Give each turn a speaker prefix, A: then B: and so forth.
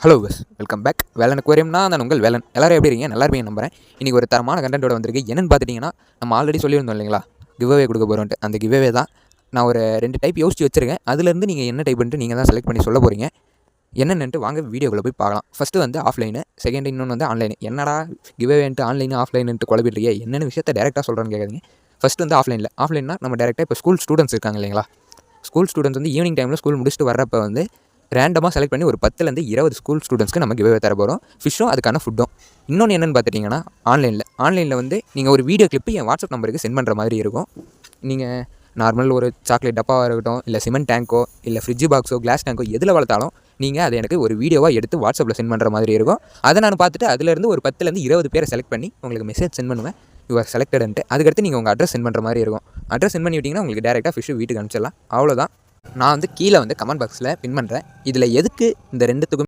A: Hello boss welcome back. Velan அக்வேரியம்னா நான் உங்கள் வேலன். எல்லோரும் எப்படி இருக்கீங்க? நல்லா இருப்பீங்க நம்புறேன். இன்றைக்கி ஒரு தரமான கண்டென்ட்டோட வந்திருக்கு. என்னென்னு பார்த்துட்டிங்கன்னா, நம்ம ஆல்ரெடி சொல்லியிருந்தோம் இல்லைங்களா, கிவ்அவே கொடுக்க போகிறோன்ட்டு. அந்த கிவ்அவே தான் நான் ஒரு 2 டைப் யோசிச்சு வச்சுருக்கேன். அதுலேருந்து நீங்கள் என்ன டைப்புன்ட்டு நீங்கள் தான் செலக்ட் பண்ணி சொல்ல போகிறீங்க. என்னென்னட்டு வாங்க வீடியோக்குள்ளே போய் பார்க்கலாம். ஃபஸ்ட்டு வந்து ஆஃப்லைனு, செகண்ட் இன்னொன்று வந்து ஆன்லைனு. என்னடா கிவ்அவேன்ட்டு ஆன்லைனு ஆஃப்லைனுன்ட்டு குழப்பிட்றியே, என்னென்ன விஷயத்தை டேரெக்டாக சொல்கிறேன்னு கேட்குறீங்க. ஃபஸ்ட்டு வந்து ஆஃப்லைன்னா நம்ம டேரெக்டாக இப்போ ஸ்கூல் ஸ்டூடெண்ட்ஸ் இருக்காங்க இல்லைங்களா, ஸ்கூல் ஸ்டூடெண்ட்ஸ் வந்து ஈவினிங் டைமில் ஸ்கூல் முடிச்சுட்டு வரப்போ வந்து ரேண்டமாக செலக்ட் பண்ணி ஒரு 10லேருந்து 20 ஸ்கூல் ஸ்டூடெண்ட்ஸ்க்கு நம்ம கிவ்அவே தர போகிறோம். ஃபிஷ்ஷும் அதுக்கான ஃபுட்டும். இன்னொன்று என்னென்னு பார்த்துட்டிங்கன்னா, ஆன்லைனில் வந்து நீங்கள் ஒரு வீடியோ கிளிப்பு என் வாட்ஸ்அப் நம்பருக்கு சென்ட் பண்ணுற மாதிரி இருக்கும். நீங்கள் நார்மல் ஒரு சாக்லேட் டப்பாவாக இருக்கட்டும், இல்லை சிமெண்ட் டேங்கோ, இல்லை ஃப்ரிட்ஜ் பாக்ஸோ, கிளாஸ் டேங்கோ எதில் வளர்த்தாலும் நீங்கள் அதை எனக்கு ஒரு வீடியோவாக எடுத்து வாட்ஸ்அப்பில் சென்ட் பண்ணுற மாதிரி இருக்கும். அதை நான் பார்த்துட்டு அதுலேருந்து ஒரு 10லேருந்து 20 பேரை செலக்ட் பண்ணி உங்களுக்கு மெசேஜ் சென்ட் பண்ணுவேன். யுவர் செலக்டடுன்ட்டு. அதுக்கடுத்து நீங்கள் உங்கள் அட்ரஸ் சென்ட் பண்ணுற மாதிரி இருக்கும். அட்ரஸ் சென்ட் பண்ணி விட்டிங்கன்னா உங்களுக்கு டேரெக்டாக ஃபிஷ்ஷு வீட்டுக்கு அனுப்பிச்சிடலாம். அவ்வளோதான். நான் வந்து கீழே வந்து கமெண்ட் பாக்ஸில் பின் பண்ணுறேன். இதில் எதுக்கு இந்த 2த்துக்கும்